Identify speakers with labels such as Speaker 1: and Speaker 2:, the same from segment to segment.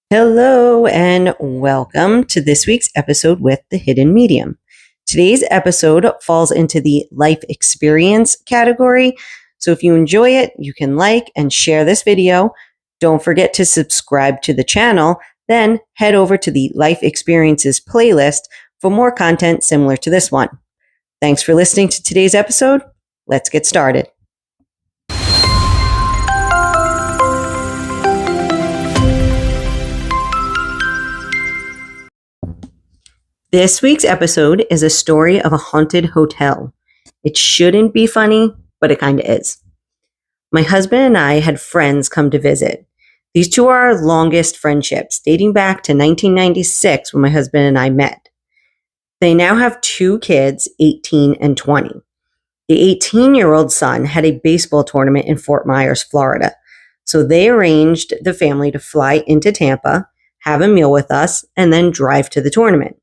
Speaker 1: Hello and welcome to this week's episode with The Hidden Medium. Today's episode falls into the life experience category. So if you enjoy it, you can like and share this video. Don't forget to subscribe to the channel. Then head over to the Life Experiences playlist for more content similar to this one. Thanks for listening to today's episode. Let's get started. This week's episode is a story of a haunted hotel. It shouldn't be funny, but it kind of is. My husband and I had friends come to visit. These two are our longest friendships, dating back to 1996 when my husband and I met. They now have two kids, 18 and 20. The 18-year-old son had a baseball tournament in Fort Myers, Florida. So they arranged the family to fly into Tampa, have a meal with us, and then drive to the tournament.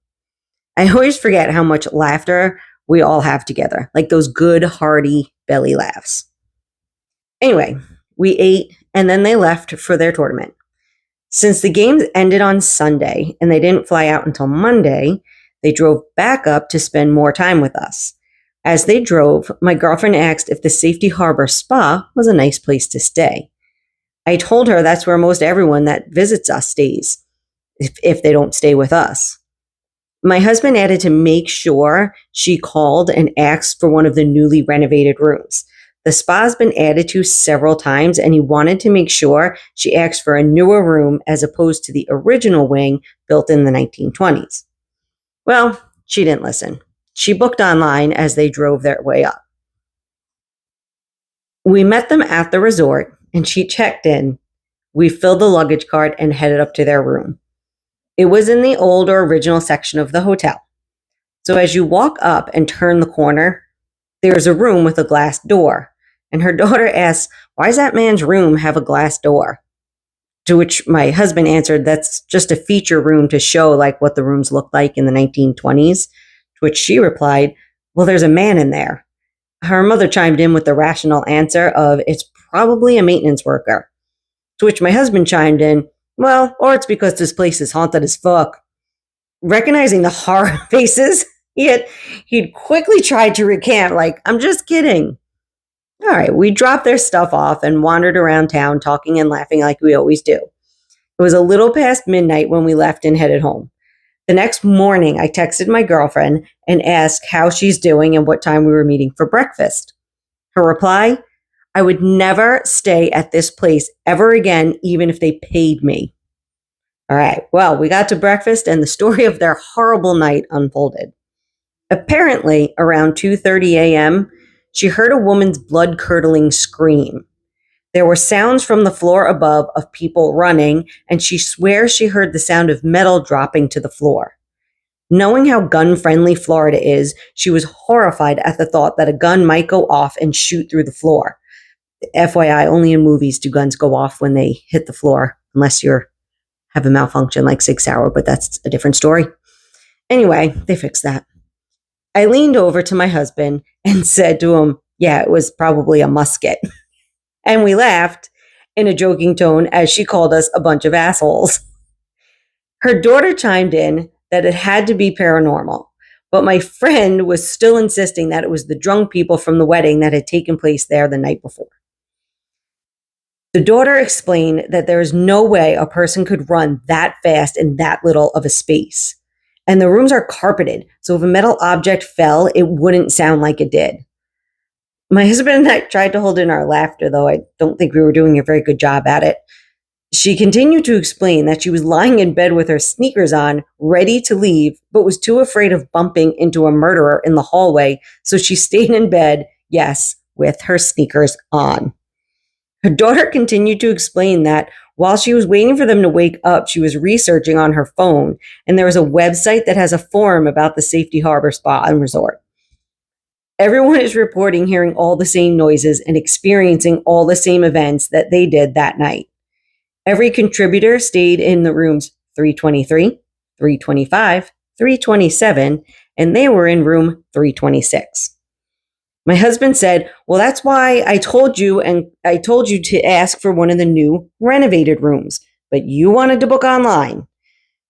Speaker 1: I always forget how much laughter we all have together, like those good, hearty belly laughs. Anyway, we ate and then they left for their tournament. Since the games ended on Sunday and they didn't fly out until Monday, they drove back up to spend more time with us. As they drove, my girlfriend asked if the Safety Harbor Spa was a nice place to stay. I told her that's where most everyone that visits us stays, if they don't stay with us. My husband added to make sure she called and asked for one of the newly renovated rooms. The spa's been added to several times, and he wanted to make sure she asked for a newer room as opposed to the original wing built in the 1920s. Well, she didn't listen. She booked online as they drove their way up. We met them at the resort, and she checked in. We filled the luggage cart and headed up to their room. It was in the old or original section of the hotel. So as you walk up and turn the corner, there's a room with a glass door. And her daughter asks, "Why does that man's room have a glass door?" To which my husband answered, "That's just a feature room to show like what the rooms looked like in the 1920s. To which she replied, "Well, there's a man in there." Her mother chimed in with the rational answer of, "It's probably a maintenance worker." To which my husband chimed in, "Well, or it's because this place is haunted as fuck." Recognizing the horror faces, he'd quickly tried to recant, like, "I'm just kidding." All right, we dropped their stuff off and wandered around town talking and laughing like we always do. It was a little past midnight when we left and headed home. The next morning, I texted my girlfriend and asked how she's doing and what time we were meeting for breakfast. Her reply, "I would never stay at this place ever again, even if they paid me." All right, well, we got to breakfast and the story of their horrible night unfolded. Apparently, around 2:30 a.m., she heard a woman's blood-curdling scream. There were sounds from the floor above of people running, and she swears she heard the sound of metal dropping to the floor. Knowing how gun-friendly Florida is, she was horrified at the thought that a gun might go off and shoot through the floor. FYI, only in movies do guns go off when they hit the floor, unless you have a malfunction like Sig Sauer, but that's a different story. Anyway, they fixed that. I leaned over to my husband and said to him, "Yeah, it was probably a musket." And we laughed in a joking tone as she called us a bunch of assholes. Her daughter chimed in that it had to be paranormal, but my friend was still insisting that it was the drunk people from the wedding that had taken place there the night before. The daughter explained that there is no way a person could run that fast in that little of a space. And the rooms are carpeted, so if a metal object fell, it wouldn't sound like it did. My husband and I tried to hold in our laughter, though I don't think we were doing a very good job at it. She continued to explain that she was lying in bed with her sneakers on, ready to leave, but was too afraid of bumping into a murderer in the hallway, so she stayed in bed, yes, with her sneakers on. Her daughter continued to explain that while she was waiting for them to wake up, she was researching on her phone, and there was a website that has a forum about the Safety Harbor Spa and Resort. Everyone is reporting hearing all the same noises and experiencing all the same events that they did that night. Every contributor stayed in the rooms 323, 325, 327, and they were in room 326. My husband said, "Well, that's why I told you to ask for one of the new renovated rooms, but you wanted to book online."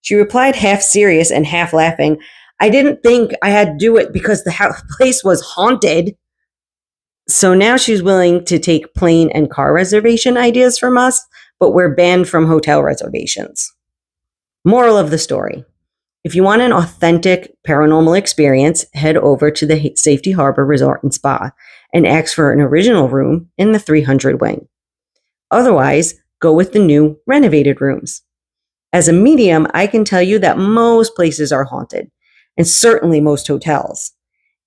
Speaker 1: She replied, half serious and half laughing, "I didn't think I had to do it because the place was haunted." So now she's willing to take plane and car reservation ideas from us, but we're banned from hotel reservations. Moral of the story: if you want an authentic paranormal experience, head over to the Safety Harbor Resort and Spa and ask for an original room in the 300 wing. Otherwise, go with the new renovated rooms. As a medium, I can tell you that most places are haunted, and certainly most hotels.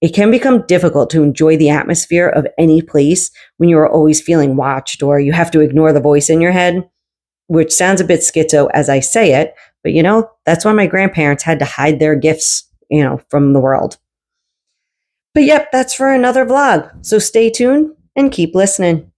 Speaker 1: It can become difficult to enjoy the atmosphere of any place when you are always feeling watched or you have to ignore the voice in your head, which sounds a bit schizo as I say it, but that's why my grandparents had to hide their gifts, from the world. But yep, that's for another vlog. So stay tuned and keep listening.